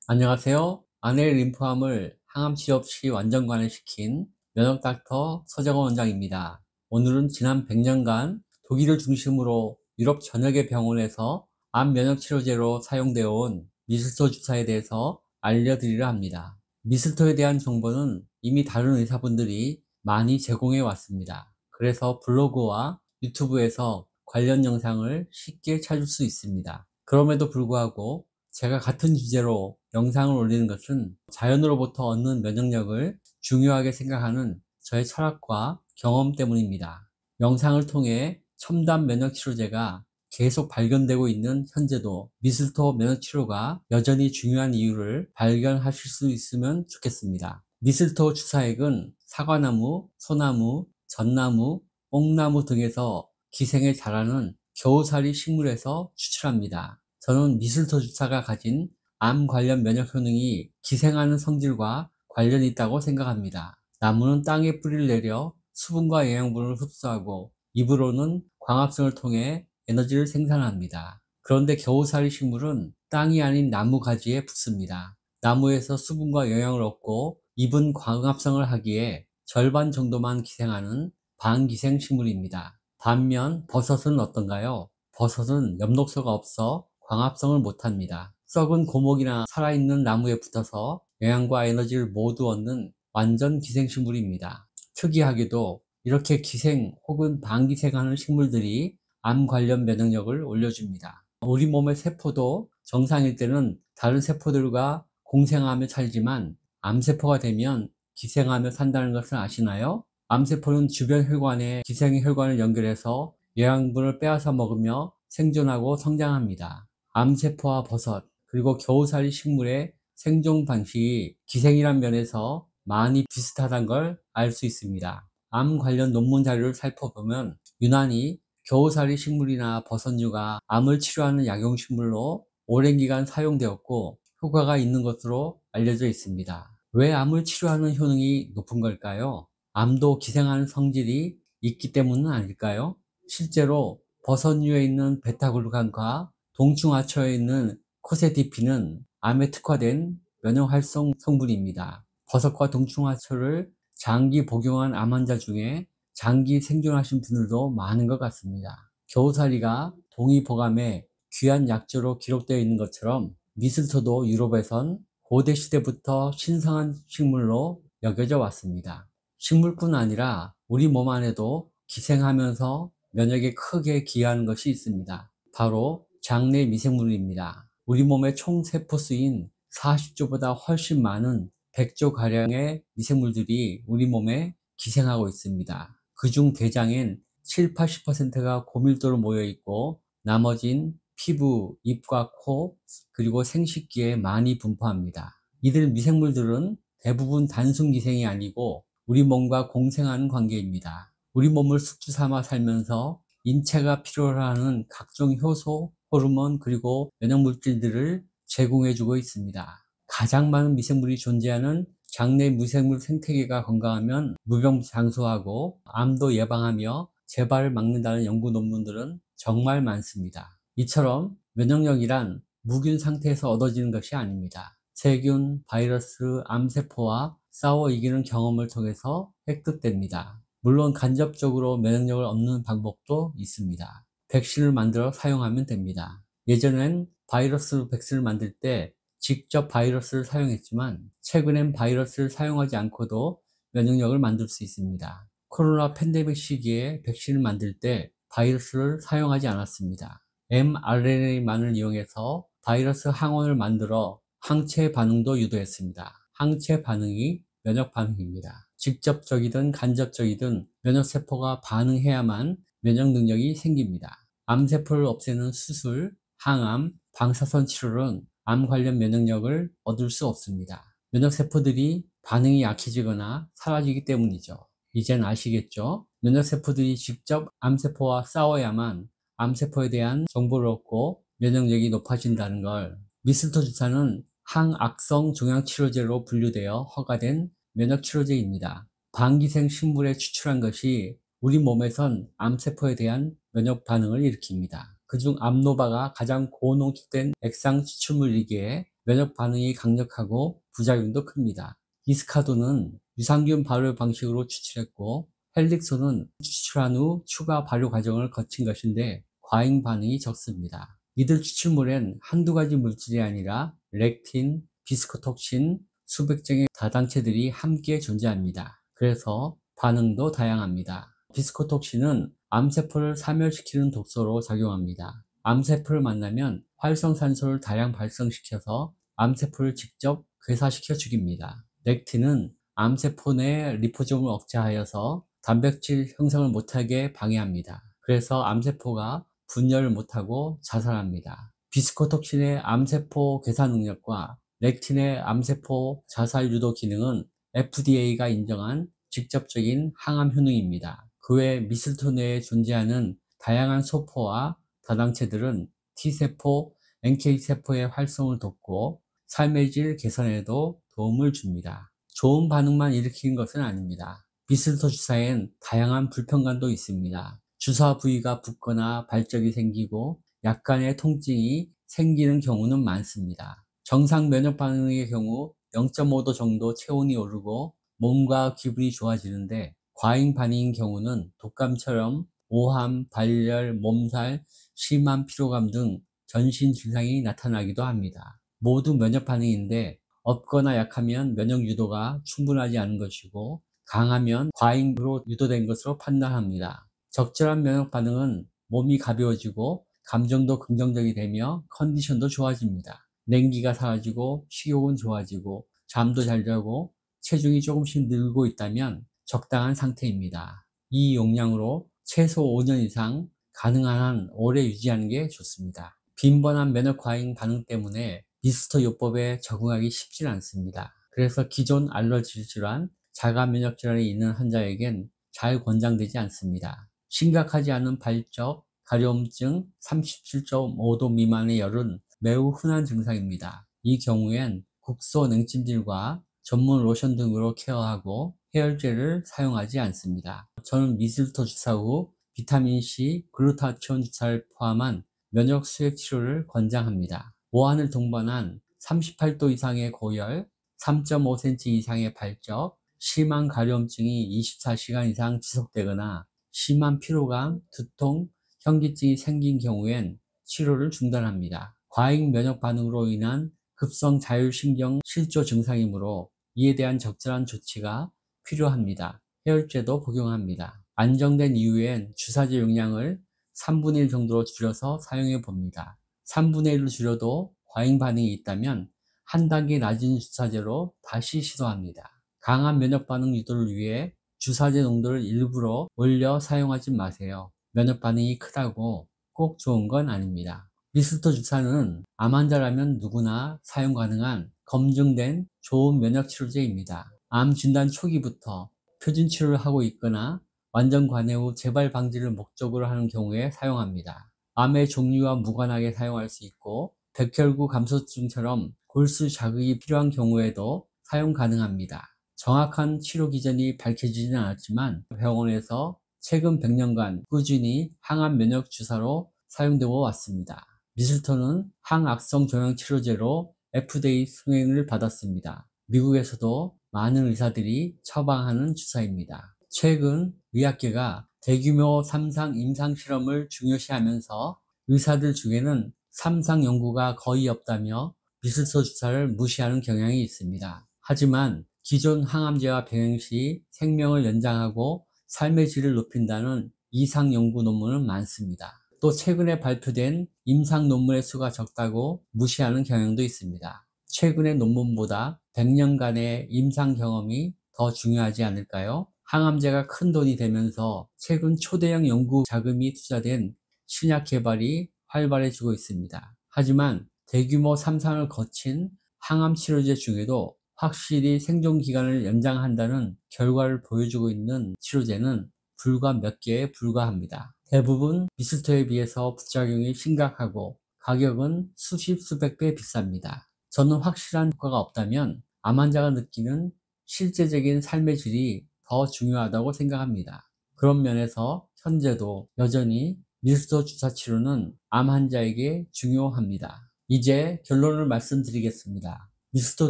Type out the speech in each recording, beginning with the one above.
안녕하세요. 아내의 림프암을 항암 치료 없이 완전 관해시킨 면역 닥터 서정원 원장입니다. 오늘은 지난 100년간 독일을 중심으로 유럽 전역의 병원에서 암 면역 치료제로 사용되어 온 미슬토 주사에 대해서 알려드리려 합니다. 미슬토에 대한 정보는 이미 다른 의사분들이 많이 제공해 왔습니다. 그래서 블로그와 유튜브에서 관련 영상을 쉽게 찾을 수 있습니다. 그럼에도 불구하고 제가 같은 주제로 영상을 올리는 것은 자연으로부터 얻는 면역력을 중요하게 생각하는 저의 철학과 경험 때문입니다. 영상을 통해 첨단 면역치료제가 계속 발견되고 있는 현재도 미슬토 면역치료가 여전히 중요한 이유를 발견하실 수 있으면 좋겠습니다. 미슬토 주사액은 사과나무, 소나무, 전나무, 뽕나무 등에서 기생에 자라는 겨우살이 식물에서 추출합니다. 저는 미슬토 주사가 가진 암 관련 면역 효능이 기생하는 성질과 관련이 있다고 생각합니다. 나무는 땅에 뿌리를 내려 수분과 영양분을 흡수하고 잎으로는 광합성을 통해 에너지를 생산합니다. 그런데 겨우살이 식물은 땅이 아닌 나무 가지에 붙습니다. 나무에서 수분과 영양을 얻고 잎은 광합성을 하기에 절반 정도만 기생하는 반기생 식물입니다. 반면 버섯은 어떤가요? 버섯은 엽록소가 없어 광합성을 못합니다. 썩은 고목이나 살아있는 나무에 붙어서 영양과 에너지를 모두 얻는 완전 기생식물입니다. 특이하게도 이렇게 기생 혹은 반기생하는 식물들이 암 관련 면역력을 올려줍니다. 우리 몸의 세포도 정상일 때는 다른 세포들과 공생하며 살지만 암세포가 되면 기생하며 산다는 것을 아시나요? 암세포는 주변 혈관에 기생 혈관을 연결해서 영양분을 빼앗아 먹으며 생존하고 성장합니다. 암세포와 버섯, 그리고 겨우살이 식물의 생존 방식이 기생이란 면에서 많이 비슷하다는 걸 알 수 있습니다. 암 관련 논문 자료를 살펴보면 유난히 겨우살이 식물이나 버섯류가 암을 치료하는 약용식물로 오랜 기간 사용되었고 효과가 있는 것으로 알려져 있습니다. 왜 암을 치료하는 효능이 높은 걸까요? 암도 기생하는 성질이 있기 때문은 아닐까요? 실제로 버섯류에 있는 베타글루칸과 동충하초에 있는 코세티핀은 암에 특화된 면역활성 성분입니다. 버섯과 동충하초를 장기 복용한 암 환자 중에 장기 생존하신 분들도 많은 것 같습니다. 겨우살이가 동의보감에 귀한 약재로 기록되어 있는 것처럼 미슬토도 유럽에선 고대 시대부터 신성한 식물로 여겨져 왔습니다. 식물뿐 아니라 우리 몸 안에도 기생하면서 면역에 크게 기여하는 것이 있습니다. 바로 장내 미생물입니다. 우리 몸의 총 세포수인 40조보다 훨씬 많은 100조가량의 미생물들이 우리 몸에 기생하고 있습니다. 그중 대장엔 7, 80%가 고밀도로 모여 있고 나머진 피부, 입과 코, 그리고 생식기에 많이 분포합니다. 이들 미생물들은 대부분 단순 기생이 아니고 우리 몸과 공생하는 관계입니다. 우리 몸을 숙주 삼아 살면서 인체가 필요로 하는 각종 효소, 호르몬, 그리고 면역물질들을 제공해주고 있습니다. 가장 많은 미생물이 존재하는 장내 미생물 생태계가 건강하면 무병장수하고 암도 예방하며 재발을 막는다는 연구 논문들은 정말 많습니다. 이처럼 면역력이란 무균 상태에서 얻어지는 것이 아닙니다. 세균, 바이러스, 암세포와 싸워 이기는 경험을 통해서 획득됩니다. 물론 간접적으로 면역력을 얻는 방법도 있습니다. 백신을 만들어 사용하면 됩니다. 예전엔 바이러스 백신을 만들 때 직접 바이러스를 사용했지만 최근엔 바이러스를 사용하지 않고도 면역력을 만들 수 있습니다. 코로나 팬데믹 시기에 백신을 만들 때 바이러스를 사용하지 않았습니다. mRNA만을 이용해서 바이러스 항원을 만들어 항체 반응도 유도했습니다. 항체 반응이 면역 반응입니다. 직접적이든 간접적이든 면역세포가 반응해야만 면역 능력이 생깁니다. 암세포를 없애는 수술, 항암, 방사선 치료는 암 관련 면역력을 얻을 수 없습니다. 면역세포들이 반응이 약해지거나 사라지기 때문이죠. 이젠 아시겠죠? 면역세포들이 직접 암세포와 싸워야만 암세포에 대한 정보를 얻고 면역력이 높아진다는 걸. 미슬토 주사는 항악성 종양치료제로 분류되어 허가된 면역치료제입니다. 반기생 식물에 추출한 것이 우리 몸에선 암세포에 대한 면역 반응을 일으킵니다. 그중 암노바가 가장 고농축된 액상 추출물이기에 면역 반응이 강력하고 부작용도 큽니다. 이스카도는 유산균 발효 방식으로 추출했고 헬릭소는 추출한 후 추가 발효 과정을 거친 것인데 과잉 반응이 적습니다. 이들 추출물엔 한두 가지 물질이 아니라 렉틴, 비스코톡신, 수백 종의 다당체들이 함께 존재합니다. 그래서 반응도 다양합니다. 비스코톡신은 암세포를 사멸시키는 독소로 작용합니다. 암세포를 만나면 활성산소를 다량 발생시켜서 암세포를 직접 괴사시켜 죽입니다. 렉틴은 암세포 내 리포좀을 억제하여서 단백질 형성을 못하게 방해합니다. 그래서 암세포가 분열을 못하고 자살합니다. 비스코톡신의 암세포 괴사 능력과 렉틴의 암세포 자살 유도 기능은 FDA가 인정한 직접적인 항암 효능입니다. 그 외 미슬토 내에 존재하는 다양한 소포와 다당체들은 T세포, NK세포의 활성을 돕고 삶의 질 개선에도 도움을 줍니다. 좋은 반응만 일으키는 것은 아닙니다. 미슬토 주사엔 다양한 불편감도 있습니다. 주사 부위가 붓거나 발적이 생기고 약간의 통증이 생기는 경우는 많습니다. 정상 면역 반응의 경우 0.5도 정도 체온이 오르고 몸과 기분이 좋아지는데 과잉 반응인 경우는 독감처럼 오함, 발열, 몸살, 심한 피로감 등 전신 증상이 나타나기도 합니다. 모두 면역 반응인데 없거나 약하면 면역 유도가 충분하지 않은 것이고 강하면 과잉으로 유도된 것으로 판단합니다. 적절한 면역 반응은 몸이 가벼워지고 감정도 긍정적이 되며 컨디션도 좋아집니다. 냉기가 사라지고 식욕은 좋아지고 잠도 잘 자고 체중이 조금씩 늘고 있다면 적당한 상태입니다. 이 용량으로 최소 5년 이상 가능한 한 오래 유지하는 게 좋습니다. 빈번한 면역 과잉 반응 때문에 미스터 요법에 적응하기 쉽지 않습니다. 그래서 기존 알러지 질환, 자가 면역 질환이 있는 환자에겐 잘 권장되지 않습니다. 심각하지 않은 발적, 가려움증, 37.5도 미만의 열은 매우 흔한 증상입니다. 이 경우엔 국소 냉찜질과 전문 로션 등으로 케어하고 해열제를 사용하지 않습니다. 저는 미슬토 주사 후 비타민C, 글루타치온 주사를 포함한 면역 수액 치료를 권장합니다. 오한을 동반한 38도 이상의 고열, 3.5cm 이상의 발적, 심한 가려움증이 24시간 이상 지속되거나 심한 피로감, 두통, 현기증이 생긴 경우엔 치료를 중단합니다. 과잉 면역 반응으로 인한 급성 자율신경 실조 증상이므로 이에 대한 적절한 조치가 필요합니다. 해열제도 복용합니다. 안정된 이후엔 주사제 용량을 3분의 1 정도로 줄여서 사용해 봅니다. 3분의 1로 줄여도 과잉 반응이 있다면 한 단계 낮은 주사제로 다시 시도합니다. 강한 면역 반응 유도를 위해 주사제 농도를 일부러 올려 사용하지 마세요. 면역 반응이 크다고 꼭 좋은 건 아닙니다. 미스터 주사는 암 환자라면 누구나 사용 가능한 검증된 좋은 면역 치료제입니다. 암 진단 초기부터 표준 치료를 하고 있거나 완전 관해 후 재발 방지를 목적으로 하는 경우에 사용합니다. 암의 종류와 무관하게 사용할 수 있고 백혈구 감소증처럼 골수 자극이 필요한 경우에도 사용 가능합니다. 정확한 치료 기전이 밝혀지지는 않았지만 병원에서 최근 100년간 꾸준히 항암 면역 주사로 사용되어 왔습니다. 미슬토는 항악성 종양 치료제로 FDA 승인을 받았습니다. 미국에서도 많은 의사들이 처방하는 주사입니다. 최근 의학계가 대규모 3상 임상 실험을 중요시하면서 의사들 중에는 3상 연구가 거의 없다며 미슬토 주사를 무시하는 경향이 있습니다. 하지만 기존 항암제와 병행 시 생명을 연장하고 삶의 질을 높인다는 이상 연구 논문은 많습니다. 또 최근에 발표된 임상 논문의 수가 적다고 무시하는 경향도 있습니다. 최근의 논문보다 100년간의 임상 경험이 더 중요하지 않을까요? 항암제가 큰 돈이 되면서 최근 초대형 연구 자금이 투자된 신약 개발이 활발해지고 있습니다. 하지만 대규모 3상을 거친 항암 치료제 중에도 확실히 생존 기간을 연장한다는 결과를 보여주고 있는 치료제는 불과 몇 개에 불과합니다. 대부분 미스토에 비해서 부작용이 심각하고 가격은 수십 수백 배 비쌉니다. 저는 확실한 효과가 없다면 암 환자가 느끼는 실제적인 삶의 질이 더 중요하다고 생각합니다. 그런 면에서 현재도 여전히 미스토 주사 치료는 암 환자에게 중요합니다. 이제 결론을 말씀드리겠습니다. 미스터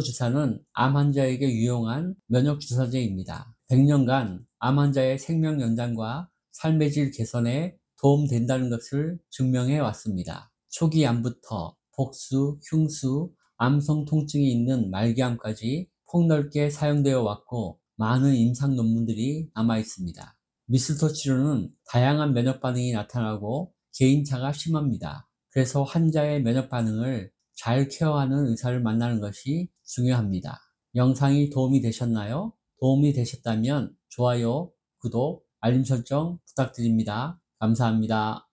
주사는 암 환자에게 유용한 면역 주사제입니다. 100년간 암 환자의 생명 연장과 삶의 질 개선에 도움된다는 것을 증명해 왔습니다. 초기 암부터 복수, 흉수, 암성 통증이 있는 말기암까지 폭넓게 사용되어 왔고 많은 임상 논문들이 남아 있습니다. 미스터 치료는 다양한 면역 반응이 나타나고 개인차가 심합니다. 그래서 환자의 면역 반응을 잘 케어하는 의사를 만나는 것이 중요합니다. 영상이 도움이 되셨나요? 도움이 되셨다면 좋아요, 구독, 알림 설정 부탁드립니다. 감사합니다.